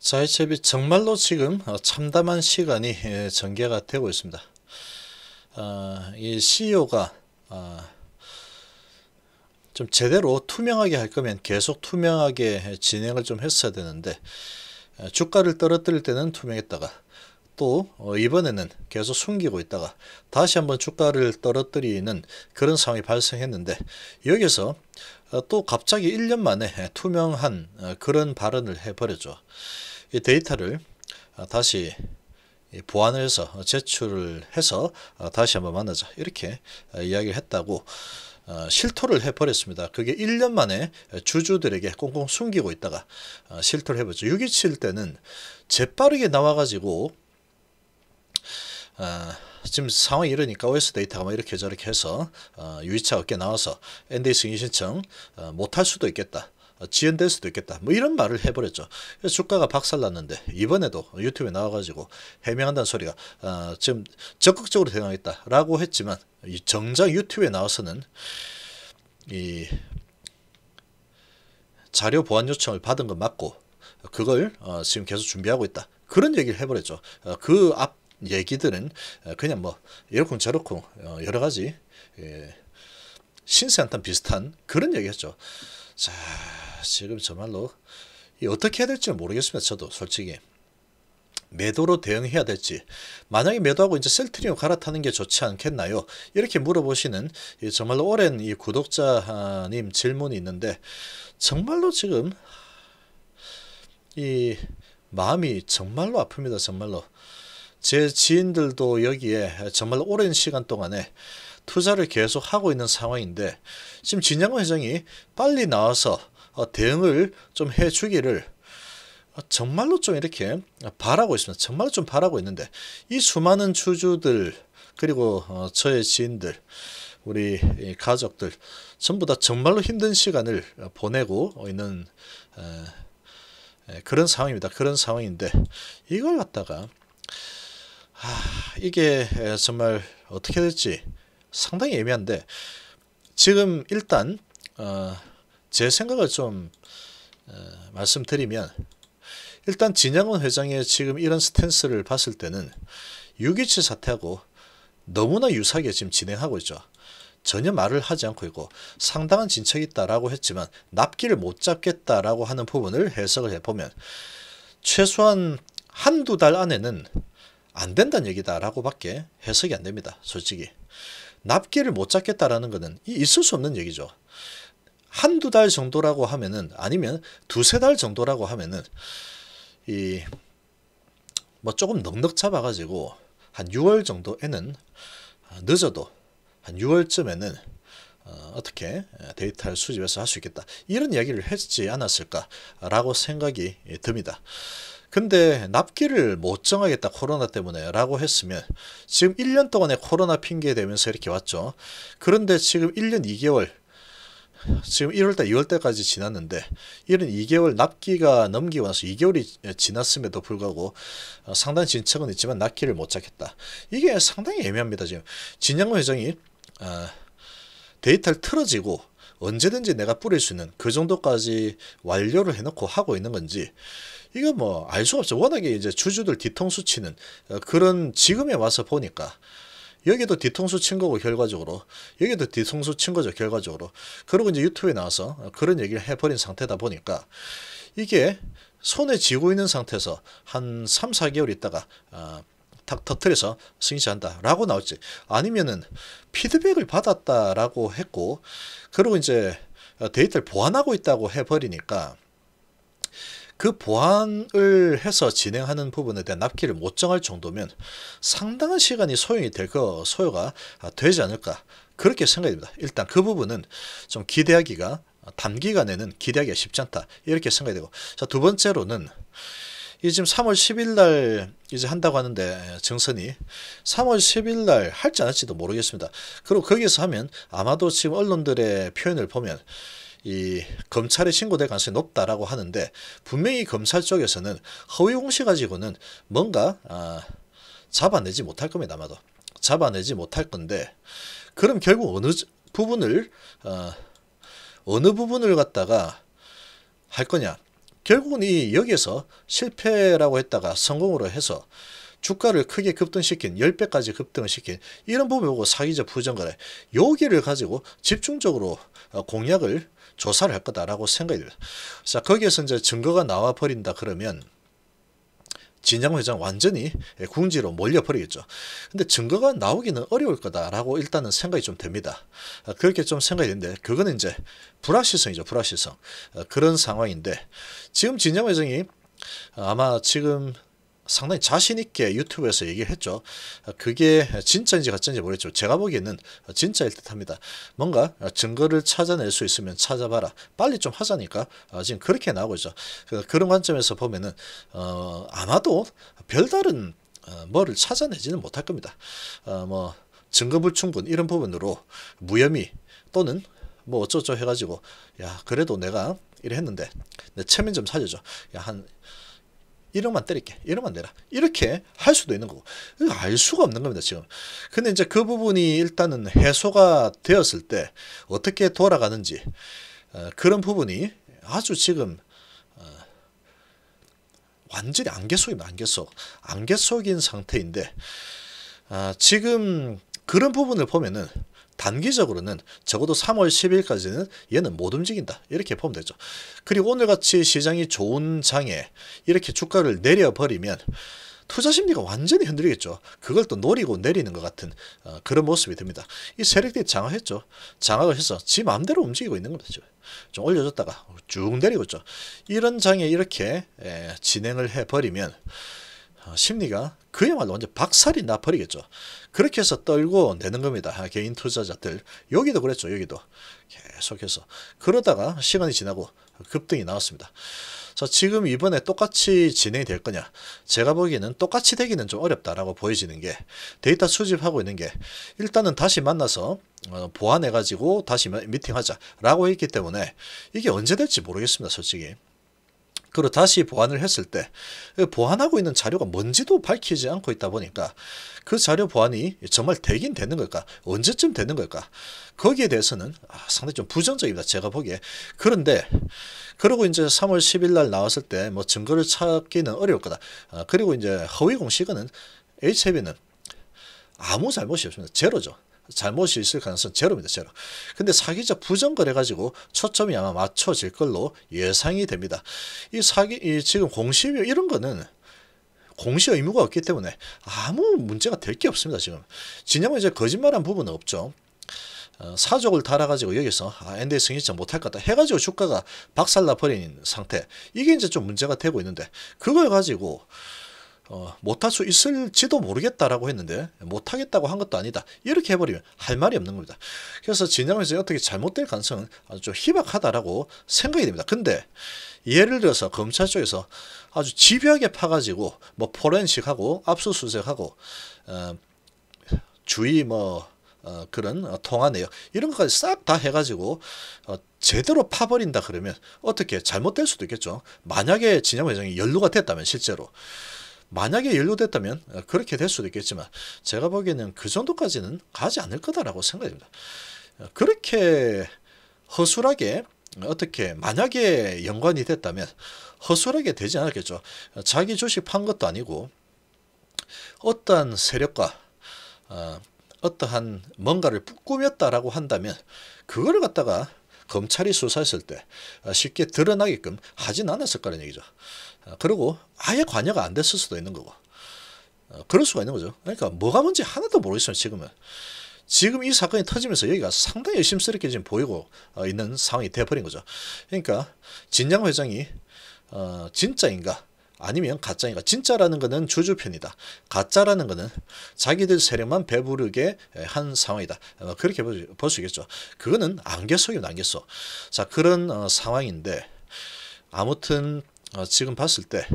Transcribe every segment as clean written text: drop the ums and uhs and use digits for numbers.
자, 이채비 정말로 지금 참담한 시간이 전개가 되고 있습니다. 이 CEO가 좀 제대로 투명하게 할 거면 계속 투명하게 진행을 좀 했어야 되는데, 주가를 떨어뜨릴 때는 투명했다가 또 이번에는 계속 숨기고 있다가 다시 한번 주가를 떨어뜨리는 그런 상황이 발생했는데, 여기서 또 갑자기 1년 만에 투명한 그런 발언을 해버렸죠. 이 데이터를 다시 보완을 해서 제출을 해서 다시 한번 만나자, 이렇게 이야기를 했다고 실토를 해버렸습니다. 그게 1년 만에 주주들에게 꽁꽁 숨기고 있다가 실토를 해버렸죠. 627 때는 재빠르게 나와가지고 지금 상황이 이러니까 OS 데이터가 막 이렇게 저렇게 해서 유의차 없게 나와서 NDA 승인 신청 못할 수도 있겠다, 지연될 수도 있겠다, 뭐 이런 말을 해버렸죠. 그래서 주가가 박살났는데, 이번에도 유튜브에 나와가지고 해명한다는 소리가 지금 적극적으로 대응하겠다 라고 했지만, 정작 유튜브에 나와서는 이 자료 보완 요청을 받은 건 맞고 그걸 지금 계속 준비하고 있다, 그런 얘기를 해버렸죠. 그 앞 얘기들은 그냥 뭐 이렇쿵 저렇쿵 여러 가지 신세 한탄 비슷한 그런 얘기였죠. 자, 지금 정말로 어떻게 해야 될지 모르겠습니다. 저도 솔직히 매도로 대응해야 될지, 만약에 매도하고 이제 셀트리온 갈아타는 게 좋지 않겠나요? 이렇게 물어보시는 정말로 오랜 이 구독자님 질문이 있는데, 정말로 지금 이 마음이 정말로 아픕니다. 정말로 제 지인들도 여기에 정말 오랜 시간 동안에 투자를 계속 하고 있는 상황인데, 지금 진양호 회장이 빨리 나와서 대응을 좀 해주기를 정말로 좀 이렇게 바라고 있습니다. 정말로 좀 바라고 있는데, 이 수많은 주주들, 그리고 저의 지인들, 우리 가족들 전부 다 정말로 힘든 시간을 보내고 있는 그런 상황입니다. 그런 상황인데, 이걸 갖다가 이게 정말 어떻게 될지 상당히 애매한데, 지금 일단 제 생각을 좀 말씀드리면, 일단 진양원 회장의 지금 이런 스탠스를 봤을 때는 6.27 사태하고 너무나 유사하게 지금 진행하고 있죠. 전혀 말을 하지 않고 있고, 상당한 진척이 있다라고 했지만 납기를 못 잡겠다라고 하는 부분을 해석을 해보면, 최소한 한두 달 안에는 안 된다는 얘기다라고 밖에 해석이 안 됩니다. 솔직히 납기를 못 잡겠다라는 것은 있을 수 없는 얘기죠. 한두 달 정도라고 하면은, 아니면 두세 달 정도라고 하면은 뭐 조금 넉넉 잡아가지고 한 6월 정도에는, 늦어도 한 6월쯤에는 어떻게 데이터를 수집해서 할 수 있겠다, 이런 이야기를 했지 않았을까라고 생각이 듭니다. 근데 납기를 못 정하겠다 코로나 때문에 라고 했으면, 지금 1년 동안에 코로나 핑계 대면서 이렇게 왔죠. 그런데 지금 1년 2개월, 지금 1월달 2월달까지 지났는데, 이런 2개월 납기가 넘기고 나서 2개월이 지났음에도 불구하고 상당히 진척은 있지만 납기를 못 잡겠다, 이게 상당히 애매합니다. 지금 진양호 회장이 데이터를 틀어지고 언제든지 내가 뿌릴 수 있는 그 정도까지 완료를 해놓고 하고 있는 건지, 이거 뭐 알 수 없죠. 워낙에 이제 주주들 뒤통수 치는 그런, 지금에 와서 보니까 여기도 뒤통수 친 거고, 결과적으로 여기도 뒤통수 친 거죠, 결과적으로. 그리고 이제 유튜브에 나와서 그런 얘기를 해버린 상태다 보니까, 이게 손에 쥐고 있는 상태에서 한 3, 4개월 있다가 탁 터트려서 승인한다 라고 나올지, 아니면은 피드백을 받았다라고 했고, 그리고 이제 데이터를 보완하고 있다고 해버리니까, 그 보완을 해서 진행하는 부분에 대한 납기를 못 정할 정도면 상당한 시간이 소요가 되지 않을까, 그렇게 생각이 듭니다. 일단 그 부분은 좀 기대하기가, 단기간에는 기대하기가 쉽지 않다, 이렇게 생각이 되고. 자, 두 번째로는 이 지금 3월 10일 날 이제 한다고 하는데, 정선이 3월 10일 날 할지 안 할지도 모르겠습니다. 그리고 거기서 하면 아마도 지금 언론들의 표현을 보면 이 검찰에 신고될 가능성이 높다라고 하는데, 분명히 검찰 쪽에서는 허위 공시 가지고는 뭔가 잡아내지 못할 겁니다. 아마도 잡아내지 못할 건데, 그럼 결국 어느 부분을 갖다가 할 거냐, 결국은 이 여기에서 실패라고 했다가 성공으로 해서 주가를 크게 급등시킨 10배까지 급등을 시킨 이런 부분 보고 사기적 부정거래 여기를 가지고 집중적으로 공략을 조사를 할 거다라고 생각이 됩니다. 자, 거기에서 이제 증거가 나와 버린다 그러면 진양 회장 완전히 궁지로 몰려버리겠죠. 근데 증거가 나오기는 어려울 거다라고 일단은 생각이 좀 됩니다. 그렇게 좀 생각이 되는데 그거는 이제 불확실성이죠. 불확실성. 그런 상황인데 지금 진양 회장이 아마 지금 상당히 자신있게 유튜브에서 얘기를 했죠. 그게 진짜인지 가짜인지 모르겠죠. 제가 보기에는 진짜일 듯 합니다. 뭔가 증거를 찾아낼 수 있으면 찾아봐라. 빨리 좀 하자니까 지금 그렇게 나오고 있죠. 그런 관점에서 보면은 아마도 별다른 뭐를 찾아내지는 못할 겁니다. 뭐 증거불충분 이런 부분으로 무혐의 또는 뭐 어쩌고 해가지고 야 그래도 내가 이래 했는데 내 체면 좀 살려줘. 야 한 1억만 때릴게. 1억만 내라. 이렇게 할 수도 있는 거고. 알 수가 없는 겁니다, 지금. 근데 이제 그 부분이 일단은 해소가 되었을 때 어떻게 돌아가는지 그런 부분이 아주 지금 완전히 안개 속입니다. 안개 속. 안개 속인 상태인데 지금 그런 부분을 보면은 단기적으로는 적어도 3월 10일까지는 얘는 못 움직인다. 이렇게 보면 되죠. 그리고 오늘같이 시장이 좋은 장에 이렇게 주가를 내려버리면 투자 심리가 완전히 흔들리겠죠. 그걸 또 노리고 내리는 것 같은 그런 모습이 됩니다. 이 세력들이 장악했죠. 장악을 해서 지 마음대로 움직이고 있는 겁니다. 좀 올려줬다가 쭉 내리고 있죠. 이런 장에 이렇게 진행을 해버리면 심리가 그야말로 완전 박살이 나버리겠죠. 그렇게 해서 떨고 내는 겁니다. 개인 투자자들. 여기도 그랬죠. 여기도 계속해서. 그러다가 시간이 지나고 급등이 나왔습니다. 자, 지금 이번에 똑같이 진행이 될 거냐. 제가 보기에는 똑같이 되기는 좀 어렵다라고 보여지는 게 데이터 수집하고 있는 게 일단은 다시 만나서 보완해가지고 다시 미팅하자라고 했기 때문에 이게 언제 될지 모르겠습니다. 솔직히. 그리고 다시 보완을 했을 때 보완하고 있는 자료가 뭔지도 밝히지 않고 있다 보니까 그 자료 보완이 정말 되긴 되는 걸까? 언제쯤 되는 걸까? 거기에 대해서는 상당히 좀 부정적입니다. 제가 보기에. 그런데 그리고 이제 3월 10일 날 나왔을 때 뭐 증거를 찾기는 어려울 거다. 그리고 이제 허위 공시가는 HLB는 아무 잘못이 없습니다. 제로죠. 잘못이 있을 가능성은 제로입니다. 제로. 근데 사기적 부정거래 가지고 초점이 아마 맞춰질 걸로 예상이 됩니다. 이 지금 공시비 이런 거는 공시 의무가 없기 때문에 아무 문제가 될 게 없습니다. 지금 진영은 이제 거짓말한 부분은 없죠. 사족을 달아가지고 여기서 엔데이 승인청 못할 것 같다 해가지고 주가가 박살나 버린 상태. 이게 이제 좀 문제가 되고 있는데 그걸 가지고 못할 수 있을지도 모르겠다라고 했는데 못하겠다고 한 것도 아니다. 이렇게 해버리면 할 말이 없는 겁니다. 그래서 진영에서 어떻게 잘못될 가능성은 아주 좀 희박하다라고 생각이 됩니다. 근데 예를 들어서 검찰 쪽에서 아주 집요하게 파가지고 뭐 포렌식하고 압수수색하고 주의 그런 통화 내역 이런 것까지 싹 다 해가지고 제대로 파버린다 그러면 어떻게 잘못될 수도 있겠죠. 만약에 진영 회장이 연루가 됐다면 실제로 만약에 연루됐다면 그렇게 될 수도 있겠지만 제가 보기에는 그 정도까지는 가지 않을 거다라고 생각합니다. 그렇게 허술하게 어떻게 만약에 연관이 됐다면 허술하게 되지 않았겠죠. 자기 주식 판 것도 아니고 어떠한 세력과 어떠한 뭔가를 꾸몄다라고 한다면 그거를 갖다가 검찰이 수사했을 때 쉽게 드러나게끔 하진 않았을 거라는 얘기죠. 그리고 아예 관여가 안 됐을 수도 있는 거고 그럴 수가 있는 거죠. 그러니까 뭐가 뭔지 하나도 모르겠어요. 지금 이 사건이 터지면서 여기가 상당히 의심스럽게 지금 보이고 있는 상황이 되어버린 거죠. 그러니까 진양 회장이 진짜인가 아니면 가짜인가. 진짜라는 거는 주주편이다. 가짜라는 거는 자기들 세력만 배부르게 한 상황이다. 그렇게 볼 수 있겠죠. 그거는 안개 속이면 안개 속. 자, 그런 상황인데 아무튼 지금 봤을 때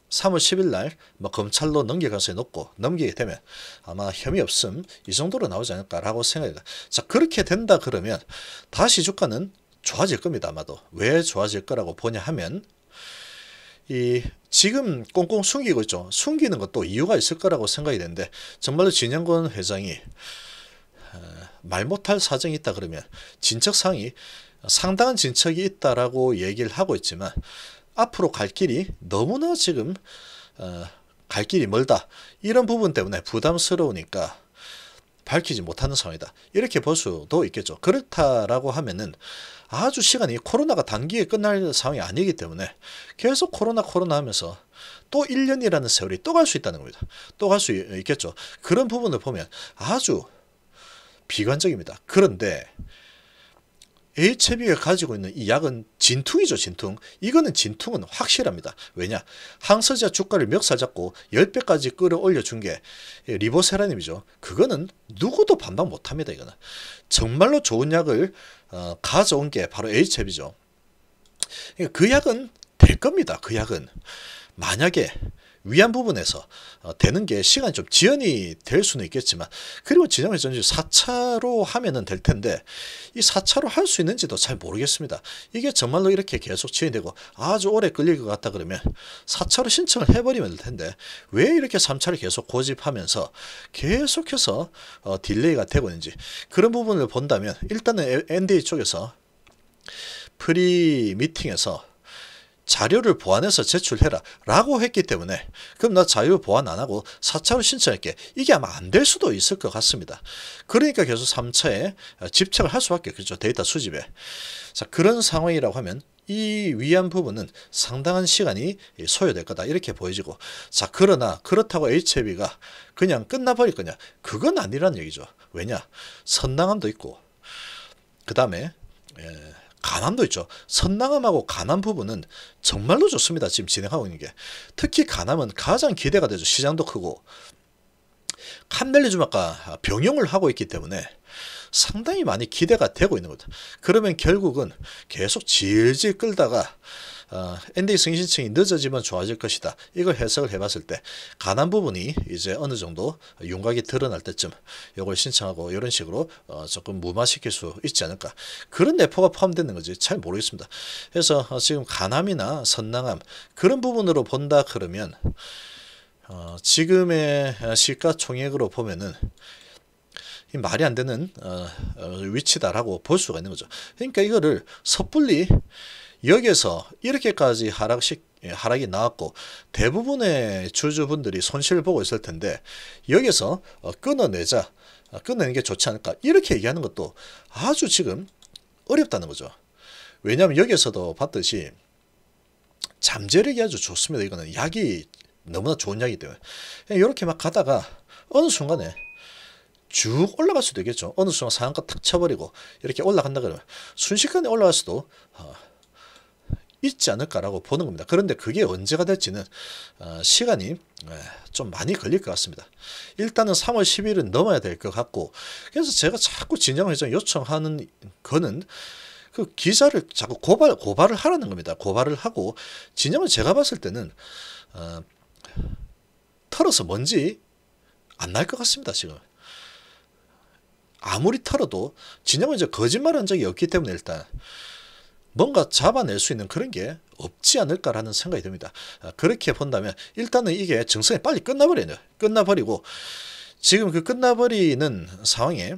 3월 10일 날 검찰로 넘길 가능성이 높고 넘기게 되면 아마 혐의 없음 이 정도로 나오지 않을까라고 생각합니다. 자, 그렇게 된다 그러면 다시 주가는 좋아질 겁니다. 아마도. 왜 좋아질 거라고 보냐 하면 지금 꽁꽁 숨기고 있죠. 숨기는 것도 이유가 있을 거라고 생각이 되는데 정말로 진영권 회장이 말 못할 사정이 있다 그러면 진척사항이 상당한 진척이 있다라고 얘기를 하고 있지만 앞으로 갈 길이 너무나 지금 갈 길이 멀다. 이런 부분 때문에 부담스러우니까 밝히지 못하는 상황이다. 이렇게 볼 수도 있겠죠. 그렇다라고 하면은 아주 시간이 코로나가 단기에 끝날 상황이 아니기 때문에 계속 코로나 하면서 또 1년이라는 세월이 또 갈 수 있다는 겁니다. 또 갈 수 있겠죠. 그런 부분을 보면 아주 비관적입니다. 그런데 HIV가 가지고 있는 이 약은 진퉁이죠, 진퉁. 이거는 진퉁은 확실합니다. 왜냐? 항서제 주가를 멱살 잡고 10배까지 끌어올려 준 게 리보세라님이죠. 그거는 누구도 반박 못합니다. 이거는 정말로 좋은 약을 가져온 게 바로 HIV죠. 그 약은 될 겁니다. 그 약은 만약에 위안 부분에서 되는 게 시간이 좀 지연이 될 수는 있겠지만, 그리고 진영의 전지 4차로 하면은 될 텐데 이 4차로 할 수 있는지도 잘 모르겠습니다. 이게 정말로 이렇게 계속 지연이 되고 아주 오래 끌릴 것 같다 그러면 4차로 신청을 해버리면 될 텐데 왜 이렇게 3차를 계속 고집하면서 계속해서 딜레이가 되고 있는지, 그런 부분을 본다면 일단은 NDA 쪽에서 프리 미팅에서 자료를 보완해서 제출해라 라고 했기 때문에 그럼 나 자료 보완 안 하고 4차로 신청할게, 이게 아마 안 될 수도 있을 것 같습니다. 그러니까 계속 3차에 집착을 할 수밖에 없겠죠. 데이터 수집에. 자, 그런 상황이라고 하면 이 위안 부분은 상당한 시간이 소요될 거다 이렇게 보여지고, 자, 그러나 그렇다고 HIV가 그냥 끝나버릴 거냐? 그건 아니란 얘기죠. 왜냐? 선낭암도 있고 그 다음에 간암도 있죠. 선낭암하고 간암 부분은 정말로 좋습니다. 지금 진행하고 있는 게. 특히 간암은 가장 기대가 되죠. 시장도 크고 캄벨리주마가 병용을 하고 있기 때문에 상당히 많이 기대가 되고 있는 거다. 그러면 결국은 계속 질질 끌다가 NDA 승인 신청이 늦어지면 좋아질 것이다. 이걸 해석을 해봤을 때 간암 부분이 이제 어느 정도 윤곽이 드러날 때쯤 이걸 신청하고 이런 식으로 조금 무마시킬 수 있지 않을까. 그런 내포가 포함되는 거지 잘 모르겠습니다. 그래서 지금 간암이나 선낭암 그런 부분으로 본다 그러면 지금의 시가총액으로 보면은 말이 안 되는 위치다라고 볼 수가 있는 거죠. 그러니까 이거를 섣불리 여기에서 이렇게까지 하락이 나왔고 대부분의 주주분들이 손실을 보고 있을 텐데 여기서 끊어내는 게 좋지 않을까 이렇게 얘기하는 것도 아주 지금 어렵다는 거죠. 왜냐하면 여기서도 봤듯이 잠재력이 아주 좋습니다. 이거는 약이 너무나 좋은 약이기 때문에 이렇게 막 가다가 어느 순간에 쭉 올라갈 수도 있겠죠. 어느 순간 상한가 탁 쳐버리고 이렇게 올라간다 그러면 순식간에 올라갈 수도 있지 않을까라고 보는 겁니다. 그런데 그게 언제가 될지는 시간이 좀 많이 걸릴 것 같습니다. 일단은 3월 10일은 넘어야 될 것 같고, 그래서 제가 자꾸 진정회장 요청하는 거는 그 기자를 자꾸 고발을 하라는 겁니다. 고발을 하고 진정은 제가 봤을 때는 털어서 뭔지 안 날 것 같습니다. 지금 아무리 털어도 진정은 이제 거짓말한 적이 없기 때문에 일단 뭔가 잡아낼 수 있는 그런 게 없지 않을까라는 생각이 듭니다. 그렇게 본다면 일단은 이게 증상이 빨리 끝나버리고 지금 그 끝나버리는 상황에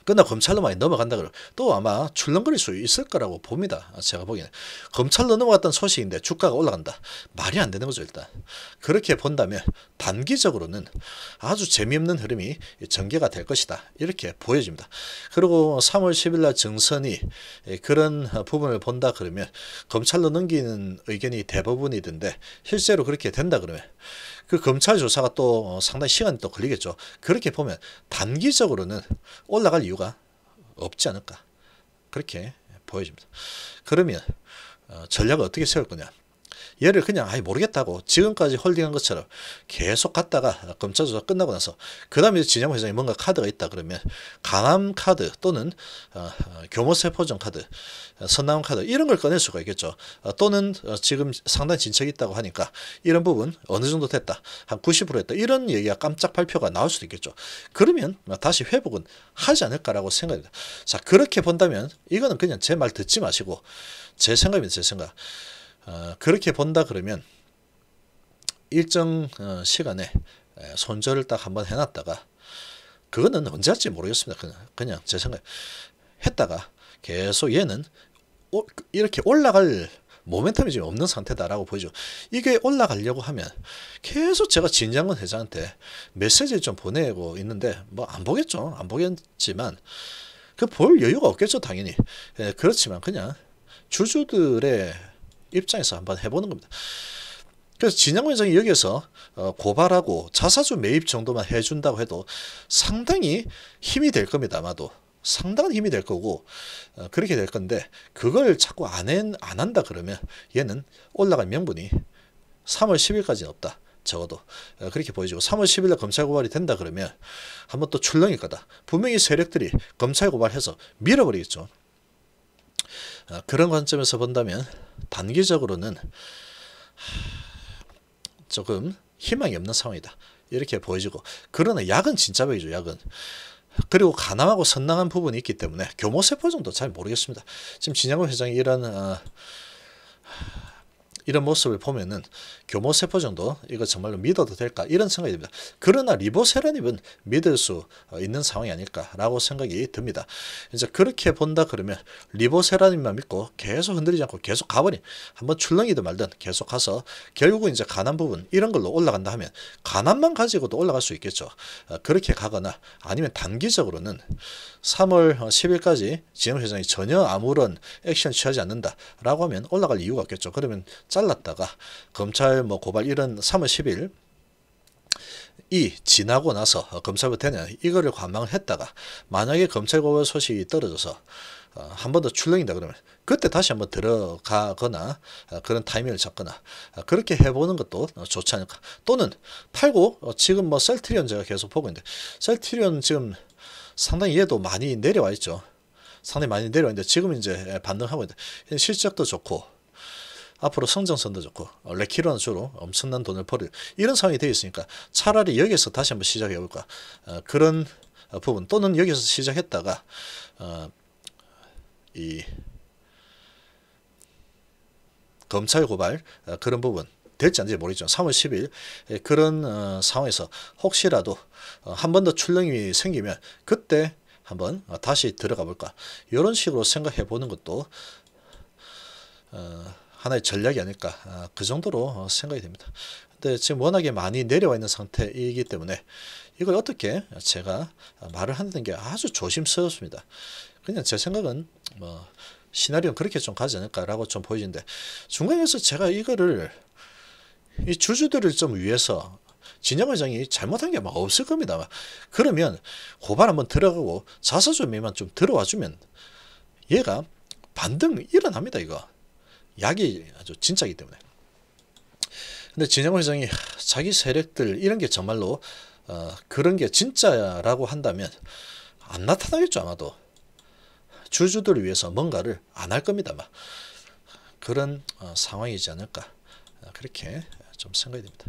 끝나 검찰로 많이 넘어간다 그러면 또 아마 출렁거릴 수 있을 거라고 봅니다. 제가 보기에는 검찰로 넘어갔던 소식인데 주가가 올라간다. 말이 안 되는 거죠. 일단 그렇게 본다면 단기적으로는 아주 재미없는 흐름이 전개가 될 것이다. 이렇게 보여집니다. 그리고 3월 10일 날 증선이 그런 부분을 본다 그러면 검찰로 넘기는 의견이 대부분이던데 실제로 그렇게 된다 그러면 그 검찰 조사가 또 상당히 시간이 또 걸리겠죠. 그렇게 보면 단기적으로는 올라갈 이유가 없지 않을까 그렇게 보여집니다. 그러면 전략을 어떻게 세울 거냐. 얘를 그냥 모르겠다고 지금까지 홀딩한 것처럼 계속 갔다가 검찰 조사 끝나고 나서 그 다음에 진영 회장이 뭔가 카드가 있다 그러면 간암 카드 또는 교모세포종 카드, 선낭암 카드 이런 걸 꺼낼 수가 있겠죠. 또는 지금 상당히 진척이 있다고 하니까 이런 부분 어느 정도 됐다, 한 90% 했다, 이런 얘기가 깜짝 발표가 나올 수도 있겠죠. 그러면 다시 회복은 하지 않을까라고 생각합니다. 자, 그렇게 본다면 이거는 그냥 제 말 듣지 마시고 제 생각입니다. 제 생각. 그렇게 본다 그러면 일정 시간에 손절을 딱 한번 해놨다가 그거는 언제 할지 모르겠습니다. 그냥 제 생각 했다가 계속 얘는 이렇게 올라갈 모멘텀이 지금 없는 상태다라고 보이죠. 이게 올라가려고 하면 계속 제가 진장원 회장한테 메시지를 좀 보내고 있는데 뭐 안 보겠죠. 안 보겠지만 그 볼 여유가 없겠죠, 당연히. 예, 그렇지만 그냥 주주들의 입장에서 한번 해보는 겁니다. 그래서 진양원 회장이 여기서 고발하고 자사주 매입 정도만 해준다고 해도 상당히 힘이 될 겁니다. 아마도 상당한 힘이 될 거고 그렇게 될 건데 그걸 자꾸 안 한다 그러면 얘는 올라갈 명분이 3월 10일까지는 없다. 적어도 그렇게 보여지고 3월 10일에 검찰 고발이 된다 그러면 한번 또 출렁일 거다. 분명히 세력들이 검찰 고발해서 밀어버리겠죠. 그런 관점에서 본다면 단기적으로는 조금 희망이 없는 상황이다. 이렇게 보여지고 그러나 약은 진짜 보이죠. 약은. 그리고 가남하고 선량한 부분이 있기 때문에 교모세포 정도 잘 모르겠습니다. 지금 진양호 회장이 이런 모습을 보면은 교모세포 정도 이거 정말로 믿어도 될까 이런 생각이 듭니다. 그러나 리보세라닙은 믿을 수 있는 상황이 아닐까라고 생각이 듭니다. 이제 그렇게 본다 그러면 리보세라닙만 믿고 계속 흔들리지 않고 계속 가버린 한번 출렁이든 말든 계속 가서 결국은 이제 가난 부분 이런 걸로 올라간다 하면 가난만 가지고도 올라갈 수 있겠죠. 그렇게 가거나 아니면 단기적으로는 3월 10일까지 진영 회장이 전혀 아무런 액션 취하지 않는다라고 하면 올라갈 이유가 없겠죠. 그러면 잘랐다가 검찰 뭐 고발 이런 3월 10일 이 지나고 나서 검찰부터 되냐 이거를 관망을 했다가 만약에 검찰 고발 소식이 떨어져서 한 번 더 출렁인다 그러면 그때 다시 한번 들어가거나 그런 타이밍을 잡거나 그렇게 해보는 것도 좋지 않을까. 또는 팔고 지금 뭐 셀트리온 제가 계속 보고 있는데 셀트리온 지금 상당히 얘도 많이 내려와 있죠. 상당히 많이 내려와 있는데 지금 이제 반등하고 있는데 실적도 좋고 앞으로 성장성도 좋고 레키로는 주로 엄청난 돈을 벌일 이런 상황이 되어 있으니까 차라리 여기서 다시 한번 시작해 볼까. 그런 부분 또는 여기서 시작했다가 이 검찰 고발 그런 부분 될지 안 될지 모르겠지만 3월 10일 그런 상황에서 혹시라도 한 번 더 출렁임이 생기면 그때 한번 다시 들어가 볼까 이런 식으로 생각해 보는 것도 하나의 전략이 아닐까 그 정도로 생각이 됩니다. 근데 지금 워낙에 많이 내려와 있는 상태이기 때문에 이걸 어떻게 제가 말을 하는 게 아주 조심스럽습니다. 그냥 제 생각은 뭐 시나리오는 그렇게 좀 가지 않을까라고 좀 보이는데 중간에서 제가 이거를 이 주주들을 좀 위해서 진영 회장이 잘못한 게 막 없을 겁니다. 그러면 고발 한번 들어가고 자사주 매만 좀 들어와 주면 얘가 반등 일어납니다. 이거 약이 아주 진짜이기 때문에. 근데 진영 회장이 자기 세력들 이런 게 정말로 그런 게 진짜라고 한다면 안 나타나겠죠. 아마도 주주들을 위해서 뭔가를 안 할 겁니다. 그런 상황이지 않을까 그렇게 좀 생각이 됩니다.